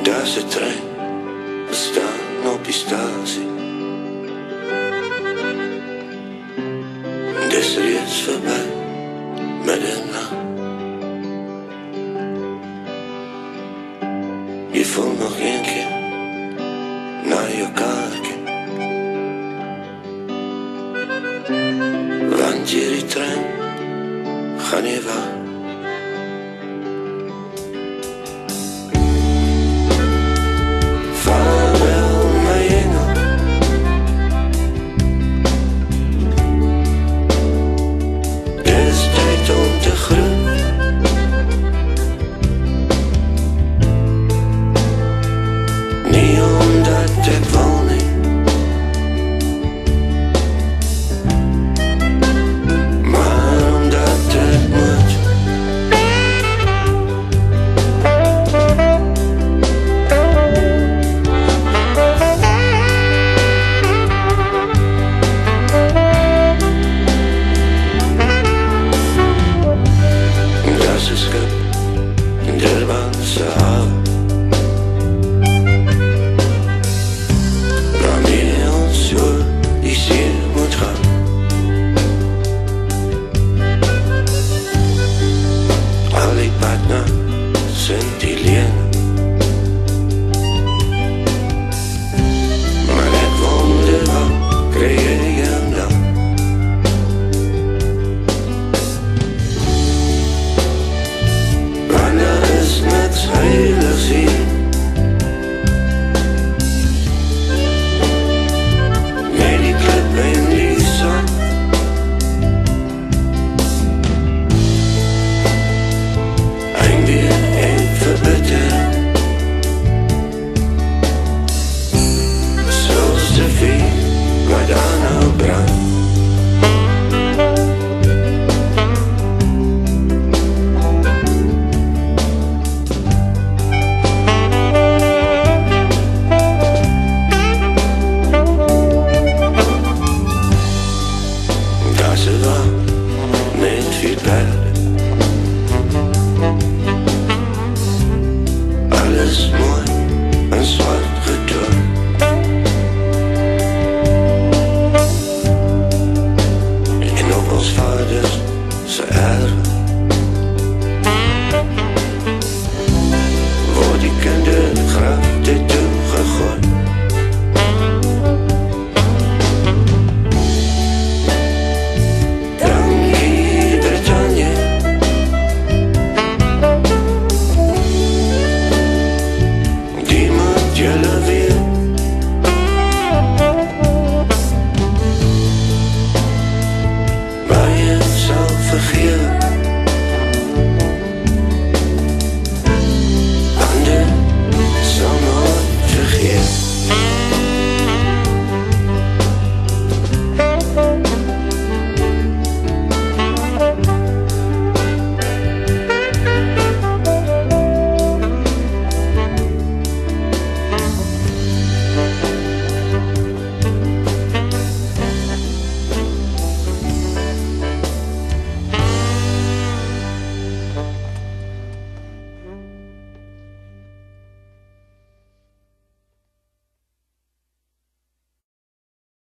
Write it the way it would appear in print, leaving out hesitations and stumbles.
Daar's 'n trein, we staan op die stasie. Dis reeds verby, middernag. Je voelt nog een keer naar je kaartje, want die trein gaat niet weg. Vaarwel mijn engel, het is tijd om te groeien. Niet omdat ik wil niet, maar omdat ik moet. Dat is een schip in Durbanse haven, waarmee ons door die zee moet gaan. Al die partners zijn die lenen, maar ik wonder wat krijg je dan? Wanneer is niks heiligs hier? Nee, die klip en die zon. En weer even bitter, zoals de vuur wat aan nou brandt. Daar ze wel met veel paarden, alles mooi en zwart.